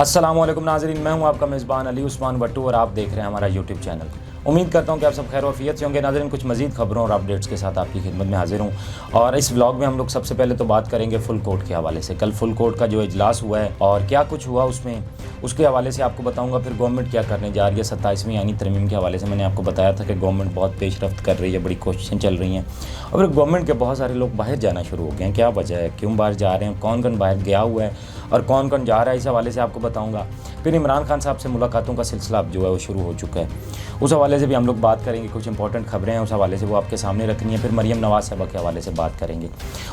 अस्सलामुअलैकुम नाज़रीन, मैं हूं आपका मेज़बान अली उस्मान भट्टू और आप देख रहे हैं हमारा यूट्यूब चैनल। उम्मीद करता हूं कि आप सब खैर वफ़ियत से होंगे। नाज़रीन, कुछ मज़ीद खबरों और अपडेट्स के साथ आपकी खिदमत में हाज़िर हूं और इस व्लॉग में हम लोग सबसे पहले तो बात करेंगे फुल कोर्ट के हवाले से। कल फुल कोर्ट का जो इजलास हुआ है और क्या कुछ हुआ उसमें, उसके हवाले से आपको बताऊंगा। फिर गवर्नमेंट क्या करने जा रही है 27वीं आईनी तरमीम के हवाले से। मैंने आपको बताया था कि गवर्नमेंट बहुत पेशरफ्त कर रही है, बड़ी कोशिशें चल रही हैं और फिर गवर्नमेंट के बहुत सारे लोग बाहर जाना शुरू हो गए हैं। क्या वजह है, क्यों बाहर जा रहे हैं, कौन कौन बाहर गया हुआ है और कौन कौन जा रहा है, इस हवाले से आपको बताऊँगा। फिर इमरान खान साहब से मुलाकातों का सिलसिला अब जो है वो शुरू हो चुका है, उस हवाले से भी हम लोग बात करेंगे। कुछ इंपॉर्टेंट खबरें हैं उस हवाले से, वो आपके सामने रखनी है। फिर मरियम नवाज़ साहबा के हवाले से बात करेंगे,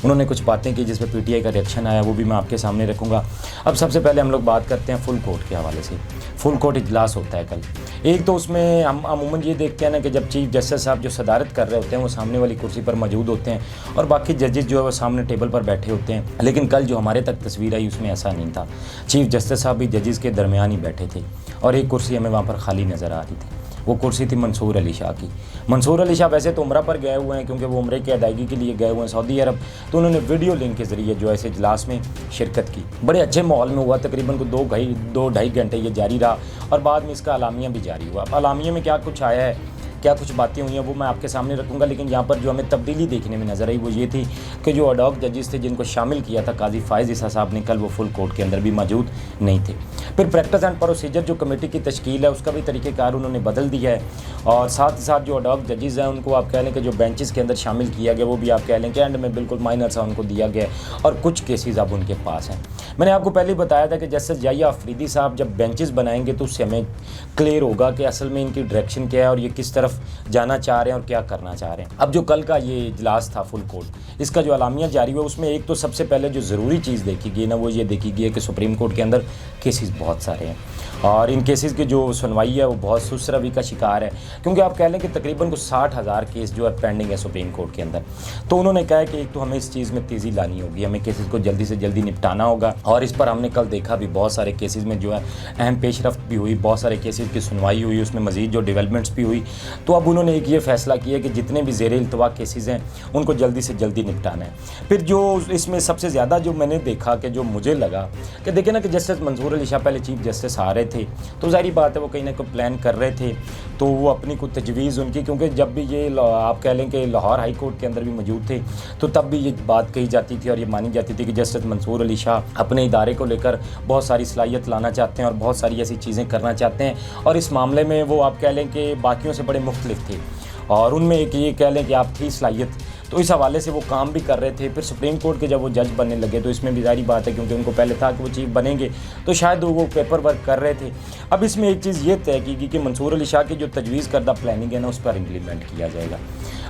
उन्होंने कुछ बातें की जिस पर पीटीआई का रिएक्शन आया, वो भी मैं आपके सामने रखूँगा। अब सबसे पहले हम लोग बात करते हैं फुल कोर्ट के हवाले से। फुल कोर्ट इजलास होता है कल। एक तो उसमें हम अमूमन ये देखते हैं ना कि जब चीफ जस्टिस साहब जो सदारत कर रहे होते हैं वो सामने वाली कुर्सी पर मौजूद होते हैं और बाकी जजेस जो है वो सामने टेबल पर बैठे होते हैं। लेकिन कल जो हमारे तक तस्वीर आई उसमें ऐसा नहीं था। चीफ जस्टिस साहब भी जजेस के दरमियान ही बैठे थे और एक कुर्सी हमें वहाँ पर खाली नज़र आ रही थी। वो कुर्सी थी मंसूर अली शाह की। मंसूर अली शाह वैसे तो उम्रा पर गए हुए हैं क्योंकि वो उम्रे की अदायगी के लिए गए हुए हैं सऊदी अरब, तो उन्होंने वीडियो लिंक के ज़रिए जो है इस इजलास में शिरकत की। बड़े अच्छे माहौल में हुआ, तकरीबन को दो ढाई घंटे ये जारी रहा और बाद में इसका अलामिया भी जारी हुआ। अब अलामिया में क्या कुछ आया है, क्या कुछ बातें हुई हैं, वो मैं आपके सामने रखूँगा। लेकिन यहाँ पर जो हमें तब्दीली देखने में नज़र आई वो ये थी कि जो अडॉक जजेस थे जिनको शामिल किया था काजी फ़ाइज़ ईसा साहब ने, कल वो फुल कोर्ट के अंदर भी मौजूद नहीं थे। फिर प्रैक्टिस एंड प्रोसीजर जो कमेटी की तश्कील है उसका भी तरीक़ेकार उन्होंने बदल दिया है और साथ ही साथ जो अडॉक जजेस हैं उनको आप कह लें कि जो बेंचेस के अंदर शामिल किया गया वो भी आप कह लें कि एंड में बिल्कुल माइनर सा उनको दिया गया और कुछ केसेस अब उनके पास हैं। मैंने आपको पहले ही बताया था कि जस्टिस याहिया अफरीदी साहब जब बेंचेस बनाएंगे तो उससे हमें क्लियर होगा कि असल में इनकी डायरेक्शन क्या है और ये किस तरफ जाना चाह रहे हैं और क्या करना चाह रहे हैं। अब जो कल का ये इजलास था फुल कोर्ट, इसका जो अलामिया जारी हुआ उसमें एक तो सबसे पहले जो ज़रूरी चीज़ देखी गई ना वो ये देखी गई है कि सुप्रीम कोर्ट के अंदर केसेस बहुत सारे हैं और इन केसेस की जो सुनवाई है वो बहुत सुसरवी का शिकार है क्योंकि आप कह लें कि तकरीबन को 60,000 केस जो है पेंडिंग है सुप्रीम कोर्ट के अंदर। तो उन्होंने कहा कि एक तो हमें इस चीज़ में तेज़ी लानी होगी, हमें केसेस को जल्दी से जल्दी निपटाना होगा और इस पर हमने कल देखा भी बहुत सारे केसेस में जो है अहम पेशरफ्त भी हुई, बहुत सारे केसेस की सुनवाई हुई, उसमें मज़ीद जो डेवलपमेंट्स भी हुई। तो अब उन्होंने एक ये फैसला किया कि जितने भी ज़ेर इल्तवा केसेस हैं उनको जल्दी से जल्दी निपटाना है। फिर जो इसमें सबसे ज़्यादा जो मैंने देखा कि जो मुझे लगा कि देखें ना कि जस्टिस मंसूर अली शाह पहले चीफ जस्टिस आ रहे थे तो ज़ाहिर बात है वो कहीं ना कहीं प्लान कर रहे थे, तो वो अपनी कुछ तजवीज़ उनकी, क्योंकि जब भी ये आप कह लें कि लाहौर हाई कोर्ट के अंदर भी मौजूद थे तो तब भी ये बात कही जाती थी और ये मानी जाती थी कि जस्टिस मंसूर अली शाह अपने इदारे को लेकर बहुत सारी सलाहियत लाना चाहते हैं और बहुत सारी ऐसी चीज़ें करना चाहते हैं और इस मामले में वो आप कह लें कि बाकियों से बड़े मुख्तलिफ थे और उनमें एक ये कह लें कि आप थी सलाहियत, तो इस हवाले से वो काम भी कर रहे थे। फिर सुप्रीम कोर्ट के जब वो जज बनने लगे तो इसमें भी जारी बात है क्योंकि उनको पहले था कि वो चीफ बनेंगे तो शायद वो पेपर वर्क कर रहे थे। अब इसमें एक चीज़ ये तय की कि मंसूर अली शाह की जो तजवीज़ करदा प्लानिंग है ना उस पर इम्प्लीमेंट किया जाएगा।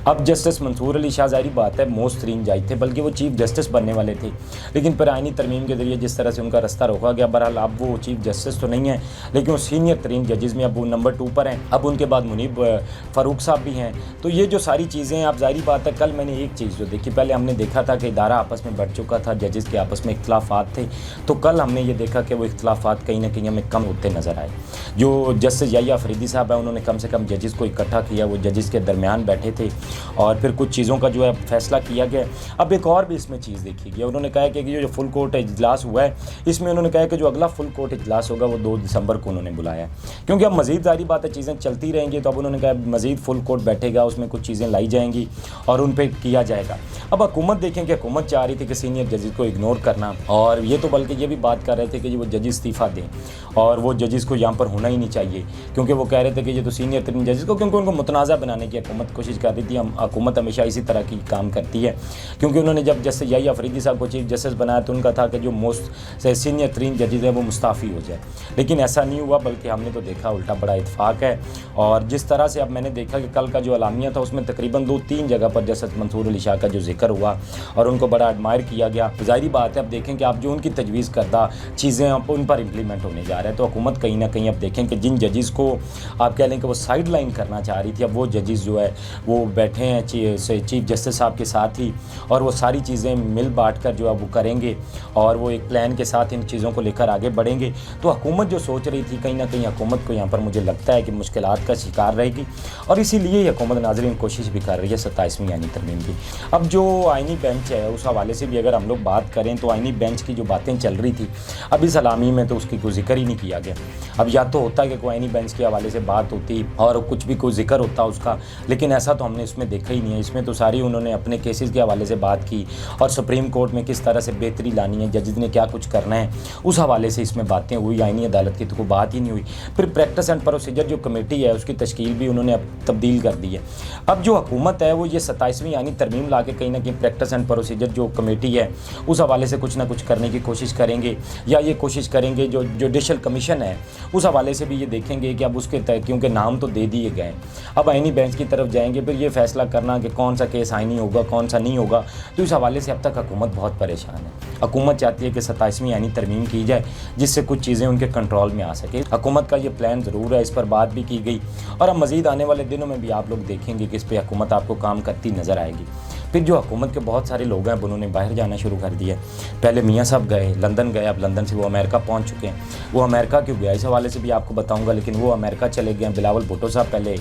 अब जस्टिस मंसूर अली शाह ज़ाहिर बात है मोस्ट तरीन जज थे, बल्कि वो चीफ जस्टिस बनने वाले थे, लेकिन फिर आईनी तरमीम के ज़रिए जिस तरह से उनका रास्ता रोका गया, बहरहाल अब वो चीफ जस्टिस तो नहीं है लेकिन वो सीनियर तरीन जजेस में अब वो नंबर 2 पर हैं। अब उनके बाद मुनीब फ़ारूक साहब भी हैं। तो ये जो सारी चीज़ें हैं, अब ज़ाहिर बात है कल मैंने एक चीज़ जो देखी, पहले हमने देखा था कि इदारा आपस में बढ़ चुका था, जजेस के आपस में इख्तलाफात थे, तो कल हमने ये देखा कि वो इख्तलाफात कहीं ना कहीं हमें कम होते नज़र आए। जो जस्टिस याहिया अफरीदी साहब हैं उन्होंने कम से कम जजेस को इकट्ठा किया, वो जजेस के दरमियान बैठे थे और फिर कुछ चीज़ों का जो है फैसला किया गया। अब एक और भी इसमें चीज़ देखी गई, उन्होंने कहा कि ये जो फुल कोर्ट इजलास हुआ है इसमें उन्होंने कहा कि जो अगला फुल कोर्ट इजलास होगा वो 2 दिसंबर को उन्होंने बुलाया है क्योंकि अब मज़ीद जारी बात है चीज़ें चलती रहेंगी। तो अब उन्होंने कहा मज़ीद फुल कोर्ट बैठेगा, उसमें कुछ चीज़ें लाई जाएंगी और उन पर किया जाएगा। अब हुकूमत देखें कि हुकूमत चाह रही थी कि सीनियर जजेस को इग्नोर करना और ये तो बल्कि ये भी बात कर रहे थे कि वो जजेस इस्तीफ़ा दें और वो जजेस को यहाँ पर होना ही नहीं चाहिए क्योंकि वो कह रहे थे कि ये तो सीनियर तरीन जजेस को, क्योंकि उनको मुतनाज़ा बनाने की हुकूमत कोशिश कर रही थी। हुकूमत हमेशा इसी तरह की काम करती है क्योंकि उन्होंने जब जस्टिस याहिया अफरीदी साहब को चीफ जस्टिस बनाया तो उनका था कि जो मोस्ट सीनियर तरीन जजेस हैं वो मुस्ताफ़ी हो जाए, लेकिन ऐसा नहीं हुआ, बल्कि हमने तो देखा उल्टा बड़ा इत्तेफाक है। और जिस तरह से अब मैंने देखा कि कल का जो अलामिया था उसमें तकरीबन 2-3 जगह पर जस्टिस मंसूर अली शाह का जो जिक्र हुआ और उनको बड़ा एडमायर किया गया। ज़ाहिर बात है अब देखें कि आप जो उनकी तजवीज़ करदा चीज़ें आप उन पर इम्प्लीमेंट होने जा रहे हैं, तो हुकूमत कहीं ना कहीं अब देखें कि जिन जजेस को आप कह लें कि वो साइड लाइन करना चाह रही थी अब वो जजेस जो है वो बैठे हैं चीफ जस्टिस साहब के साथ ही, और वो सारी चीज़ें मिल बांट कर जो है वो करेंगे और वो एक प्लान के साथ इन चीज़ों को लेकर आगे बढ़ेंगे। तो हुकूमत जो सोच रही थी, कहीं ना कहीं हुकूमत को यहाँ पर मुझे लगता है कि मुश्किलात का शिकार रहेगी, और इसीलिए हुकूमत नाज़रीन कोशिश भी कर रही है 27वीं आईनी तरमीम की। अब जो आईनी बेंच है उस हवाले से भी अगर हम लोग बात करें तो आईनी बेंच की जो बातें चल रही थी अभी सलामी में तो उसकी कोई जिक्र ही नहीं किया गया। अब या तो होता कि कोई आईनी बेंच के हवाले से बात होती और कुछ भी कोई जिक्र होता उसका, लेकिन ऐसा तो हमने इसमें देखा ही नहीं है। इसमें तो सारी उन्होंने अपने केसेस के हवाले से बात की और सुप्रीम कोर्ट में किस तरह से बेहतरी लानी है, जजेस ने क्या कुछ करना है, उस हवाले से इसमें बातें हुई। आईनी अदालत की तो कोई बात ही नहीं हुई। फिर प्रैक्टिस एंड प्रोसीजर जो कमेटी है उसकी तश्कील भी उन्होंने अब तब्दील कर दी है। अब जो हुकूमत है वो ये 27वीं आईनी तरमीम ला के कहीं ना कहीं प्रैक्टिस एंड प्रोसीजर जो कमेटी है उस हवाले से कुछ ना कुछ करने की कोशिश करेंगे, या ये कोशिश करेंगे जो जुडिशल कमीशन है उस हवाले से भी ये देखेंगे कि अब उसके क्योंकि नाम तो दे दिए गए, अब आईनी बेंच की तरफ जाएंगे, फिर ये फैसला करना कि कौन सा केस आईनी होगा कौन सा नहीं होगा। तो इस हवाले से अब तक हुकूमत बहुत परेशान है। हुकूमत चाहती है कि 27वीं आईनी तरमीम की जाए जिससे कुछ चीज़ें उनके कंट्रोल में आ सके। हुकूमत का ये प्लान ज़रूर है, इस पर बात भी की गई, और अब मज़ीद आने वाले दिनों में भी आप लोग देखेंगे कि इस पर हुकूमत आपको काम करती नज़र आएगी। फिर जो हुकूमत के बहुत सारे लोग हैं उन्होंने बाहर जाना शुरू कर दिया। पहले मियाँ साहब गए, लंदन गए, अब लंदन से वो अमेरिका पहुँच चुके हैं। वो अमेरिका क्यों गया इस हवाले से भी आपको बताऊँगा, लेकिन वो अमेरिका चले गए। बिलावल भुट्टो साहब पहले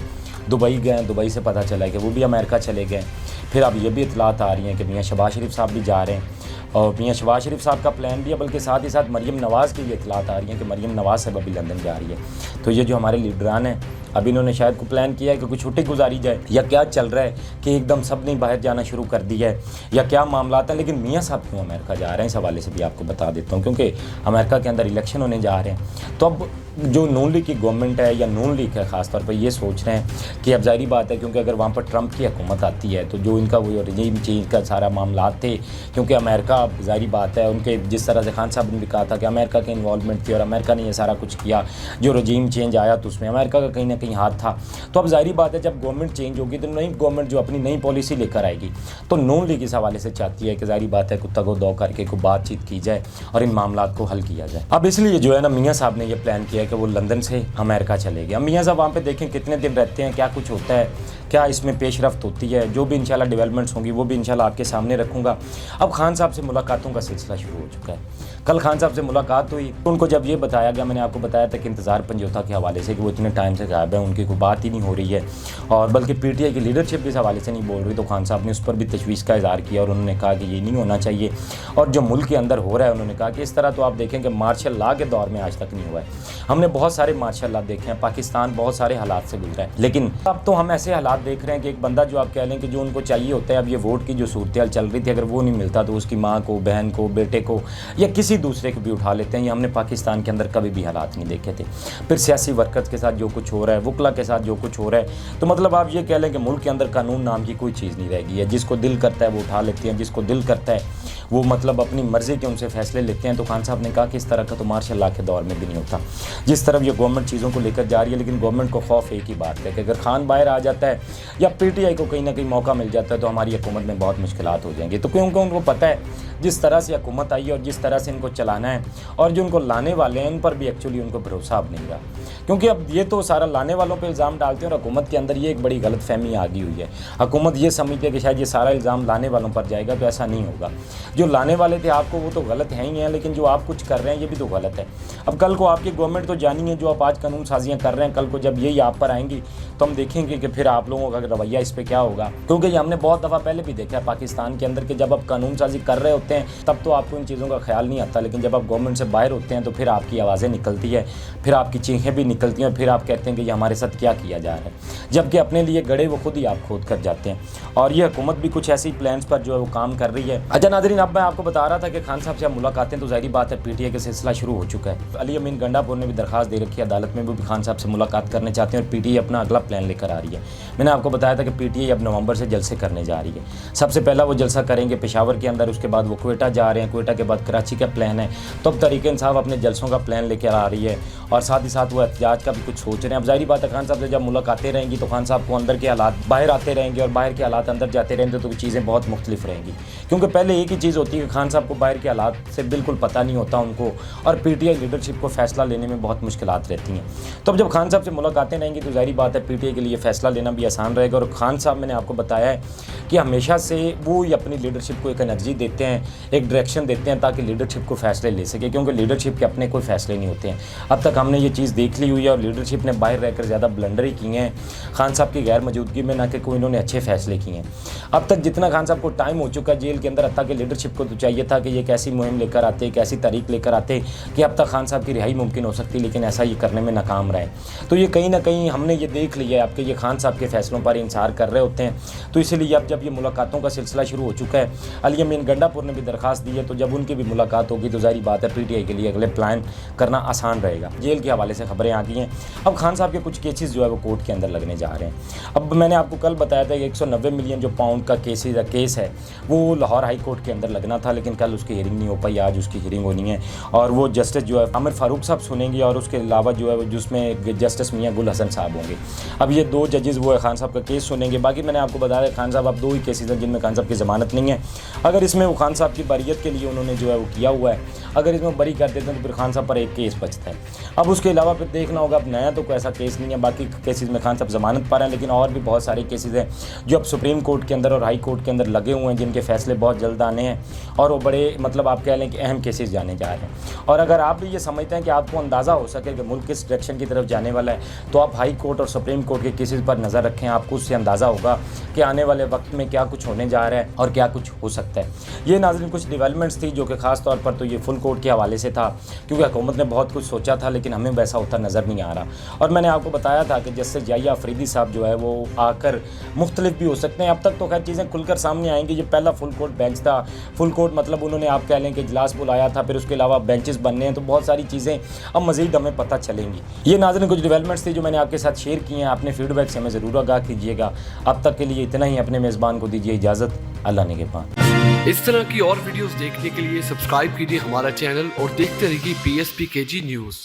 दुबई गए, दुबई से पता चला कि वो भी अमेरिका चले गए। फिर अब ये भी इतलात आ रही हैं कि मियाँ शहबाज शरीफ साहब भी जा रहे हैं, और मियाँ शहबाज शरीफ साहब का प्लान भी है, बल्कि साथ ही साथ मरीम नवाज़ की ये इतलात आ रही हैं कि मरीम नवाज़ साहब अभी लंदन जा रही है। तो ये जो हमारे लीडरान हैं अब इन्होंने शायद को प्लान किया है कि कुछ छुट्टी गुजारी जाए, या क्या चल रहा है कि एकदम सब ने बाहर जाना शुरू कर दिया है, या क्या मामला हैं। लेकिन मियाँ साहब क्यों अमेरिका जा रहे हैं इस हवाले से भी आपको बता देता हूँ, क्योंकि अमेरिका के अंदर इलेक्शन होने जा रहे हैं। तो अब जो नून लीग की गवर्नमेंट है या नून लीग है ख़ास तौर पर ये सोच रहे हैं कि अब ज़ाहिर बात है क्योंकि अगर वहाँ पर ट्रंप की हुकूमत आती है तो जो इनका वो रजीम चेंज का सारा मामला थे, क्योंकि अमेरिका ज़ाहिर बात है उनके जिस तरह से खान साहब ने भी कहा था कि अमेरिका की इन्वॉल्वमेंट थी और अमेरिका ने ये सारा कुछ किया, जो रजीम चेंज आया तो उसमें अमेरिका का कहीं ना कहीं हाथ था। तो अब ज़ाहिर बात है जब गवर्नमेंट चेंज होगी तो नई गवर्नमेंट जो अपनी नई पॉलिसी लेकर आएगी, तो नून लीग इस हवाले से चाहती है कि ज़ाहिर बात है कुत्ता को दो करके को बातचीत की जाए और इन मामला को हल किया जाए। अब इसलिए जो है ना मियाँ साहब ने यह प्लान किया कि वो लंदन से अमेरिका चले गए। अब मियाँ साहब वहाँ पे देखें कितने दिन रहते हैं, क्या कुछ होता है, क्या इसमें पेशरफ्त होती है, जो भी इंशाल्लाह डेवलपमेंट्स होंगी वो भी इंशाल्लाह आपके सामने रखूँगा। अब खान साहब से मुलाकातों का सिलसिला शुरू हो चुका है। कल खान साहब से मुलाकात हुई तो उनको जब ये बताया गया, मैंने आपको बताया था कि इंतज़ार पंजोता के हवाले से कि वो इतने टाइम से गायब है, उनकी कोई बात ही नहीं हो रही है, और बल्कि पीटीआई की लीडरशिप भी इस हवाले से नहीं बोल रही। तो खान साहब ने उस पर भी तशवीश का इज़हार किया और उन्होंने कहा कि ये नहीं होना चाहिए, और जो मुल्क के अंदर हो रहा है उन्होंने कहा कि इस तरह तो आप देखें कि मार्शल लॉ के दौर में आज तक नहीं हुआ है। हमने बहुत सारे मार्शल लॉ देखे हैं, पाकिस्तान बहुत सारे हालात से गुजरा है, लेकिन अब तो हम ऐसे हालात देख रहे हैं कि एक बंदा जो आप कह लें कि जो उनको चाहिए होता है, अब ये वोट की जो सूरत चल रही थी, अगर वो नहीं मिलता तो उसकी माँ को, बहन को, बेटे को या किसी दूसरे को भी उठा लेते हैं। ये हमने पाकिस्तान के अंदर कभी भी हालात नहीं देखे थे। फिर सियासी वर्कर्स के साथ जो कुछ हो रहा है, वकला के साथ जो कुछ हो रहा है, तो मतलब आप ये कह लें कि मुल्क के अंदर कानून नाम की कोई चीज़ नहीं रह गई है। जिसको दिल करता है वो उठा लेते हैं, जिसको दिल करता है वो मतलब अपनी मर्ज़ी के उनसे फैसले लेते हैं। तो खान साहब ने कहा कि इस तरह का तो मार्शल लॉ के दौर में भी नहीं होता। जिस तरफ ये गवर्नमेंट चीज़ों को लेकर जा रही है, लेकिन गवर्नमेंट को खौफ एक ही बात है कि अगर खान बाहर आ जाता है या पीटीआई को कहीं ना कहीं मौका मिल जाता है तो हमारी हुकूमत में बहुत मुश्किलात हो जाएंगी। तो क्योंकि उनको पता है जिस तरह से हुकूमत आई है और जिस तरह से इनको चलाना है, और जो उनको लाने वाले हैं उन पर भी एक्चुअली उनको भरोसा अब नहीं रहा, क्योंकि अब ये तो सारा लाने वालों पे इल्ज़ाम डालते हैं और हुकूमत के अंदर ये एक बड़ी गलत फहमी आ गई हुई है। हुकूमत ये समझती है कि शायद ये सारा इल्ज़ाम लाने वालों पर जाएगा, तो ऐसा नहीं होगा। जो लाने वाले थे आपको वो तो गलत हैं ही हैं, लेकिन जो आप कुछ कर रहे हैं ये भी तो गलत है। अब कल को आपकी गवर्नमेंट तो जानी है, जो आप आज कानून साजियाँ कर रहे हैं, कल को जब यही आप पर आएंगी तो हम देखेंगे कि फिर आप लोगों का रवैया इस पर क्या होगा। क्योंकि ये हमने बहुत दफ़ा पहले भी देखा है पाकिस्तान के अंदर कि जब आप कानून साजी कर रहे होते हैं तब तो आपको इन चीज़ों का ख्याल नहीं आता, लेकिन जब आप गवर्नमेंट से बाहर होते हैं तो फिर आपकी आवाज़ें निकलती है, फिर आपकी चीखें भी निकलती हैं, फिर आप कहते हैं कि ये हमारे साथ क्या किया जा रहा है, जबकि अपने लिए गड़े वो खुद ही आप खोद कर जाते हैं। और ये हुकूमत भी कुछ ऐसी प्लान्स पर जो है वो काम कर रही है। अच्छा नाज़रीन, अब मैं आपको बता रहा था कि खान साहब से मुलाकातें तो ज़ाहिर बात है पीटीआई का सिलसिला शुरू हो चुका है। अली अमीन गंडापुर ने भी दरखास्त दे रखी है अदालत में, वो भी खान साहब से मुलाकात करने चाहते हैं और पीटीआई अपना अगला प्लान लेकर आ रही है। मैंने आपको बताया था कि पीटीआई अब नवंबर से जलसे करने जा रही है। सबसे पहला वो जलसा करेंगे पेशावर के अंदर, उसके बाद वो क्वेटा जा रहे हैं, क्वेटा के बाद कराची का प्लान है। तो अब तहरीक इंसाफ अपने जलसों का प्लान लेकर आ रही है और साथ ही साथ वो एहतजाज का भी कुछ सोच रहे हैं। अब ज़ाहिर बात है खान साहब से जब मुलाकातें रहेंगी तो खान साहब को अंदर के हालात बाहर आते रहेंगे और बाहर के हालात अंदर जाते रहेंगे तो चीज़ें बहुत मुख्तलिफ रहेंगी। क्योंकि पहले एक ही चीज़ होती है कि खान साहब को बाहर के हालात से बिल्कुल पता नहीं होता उनको, और पीटीआई लीडरशिप को फैसला लेने में बहुत मुश्किलात रहती हैं। तो अब जब खान साहब से मुलाकातें रहेंगी तो ज़ाहिर बात है पीटीआई के लिए फ़ैसला लेना भी आसान रहेगा। और खान साहब मैंने आपको बताया है कि हमेशा से वो अपनी लीडरशिप को एक एनर्जी देते हैं, एक डायरेक्शन देते हैं ताकि लीडरशिप को फैसले ले सके, क्योंकि लीडरशिप के अपने कोई फैसले नहीं होते हैं। अब तक हमने ये चीज़ देख ली हुई है और लीडरशिप ने बाहर रहकर ज़्यादा ब्लंडर ही किए हैं खान साहब की गैर मौजूदगी में, ना कि कोई इन्होंने अच्छे फैसले किए हैं। अब तक जितना खान साहब को टाइम हो चुका जेल के अंदर, अब तक लीडरशिप को तो चाहिए था कि ये एक ऐसी मुहिम लेकर आते, एक ऐसी तारीख लेकर आते कि अब तक खान साहब की रिहाई मुमकिन हो सकती, लेकिन ऐसा ये करने में नाकाम रहे। तो ये कहीं ना कहीं हमने ये देख लिया है आपके ये खान साहब के फैसलों पर इंसार कर रहे होते हैं। तो इसलिए अब जब ये मुलाकातों का सिलसिला शुरू हो चुका है, अली अमीन गंडापुर ने भी दरखास्त दी है, तो जब उनकी भी मुलाकात होगी तो जाहिर बात है पीटीआई के लिए अगले प्लान करना आसान रहेगा। जेल के हवाले से खबरें आ गई हैं। अब खान साहब के कुछ केसेस जो है वो कोर्ट के अंदर लगने जा रहे हैं। अब मैंने आपको कल बताया था कि 190 मिलियन जो पाउंड का केस है वो लाहौर हाई कोर्ट के अंदर लगना था, लेकिन कल उसकी हियरिंग नहीं हो पाई। आज उसकी हियरिंग होनी है और वो जस्टिस जो है आमिर फारूक साहब सुनेंगे और उसके अलावा जो है जिसमें जस्टिस मियां गुल हसन साहब होंगे। अब ये दो जजेस वो है खान साहब का केस सुनेंगे। बाकी मैंने आपको बताया खान साहब अब दो ही केसेस हैं जिनमें खान साहब की ज़मानत नहीं है। अगर इसमें वो खान साहब की बरियत के लिए उन्होंने जो है वो किया हुआ है, अगर इसमें बरी कर देते हैं तो फिर खान साहब पर एक केस बचता है। अब उसके अलावा फिर देखना होगा, अब नया तो कोई ऐसा केस नहीं है। बाकी केसेस में खान साहब ज़मानत पर हैं, लेकिन और भी बहुत सारे केसेस हैं जो अब सुप्रीम कोर्ट के अंदर और हाई कोर्ट के अंदर लगे हुए हैं, जिनके फैसले बहुत जल्द आने हैं और वो बड़े मतलब आप कह लें कि अहम केसेस जाने जा रहे हैं। और अगर आप भी ये समझते हैं कि आपको अंदाज़ा हो सके कि मुल्क किस डायरेक्शन की तरफ जाने वाला है, तो आप हाई कोर्ट और सुप्रीम कोर्ट के केसेस पर नज़र रखें। आपको उससे अंदाज़ा होगा कि आने वाले वक्त में क्या कुछ होने जा रहा है और क्या कुछ हो सकता है। ये नाज़रीन कुछ डेवलपमेंट्स थी जो कि ख़ास तौर पर तो ये फुल कोर्ट के हवाले से था, क्योंकि हुकूमत ने बहुत कुछ सोचा था लेकिन हमें वैसा होता नज़र नहीं आ रहा। और मैंने आपको बताया था कि जस्टिस जाहिया अफरीदी साहब जो है वो आकर मुख्तलिफ भी हो सकते हैं। अब तक तो खैर चीज़ें खुलकर सामने आएंगी। ये पहला फुल कोर्ट बेंच था। फुल कोर्ट मतलब उन्होंने आप कह लें कि इजलास बुलाया था, फिर उसके अलावा बेंचेस बनने हैं, तो बहुत सारी चीज़ें अब मज़ीद हमें पता चलेंगी। ये नाज़रीन कुछ डेवलपमेंट्स थी जो मैंने आपके साथ शेयर किए हैं। अपने फीडबैक से हमें ज़रूर आगाह कीजिएगा। अब तक के लिए इतना ही। अपने मेज़बान को दीजिए इजाज़त। अल्लाह निगहबान। इस तरह की और वीडियोस देखने के लिए सब्सक्राइब कीजिए हमारा चैनल और देखते रहिए PSPKG न्यूज़।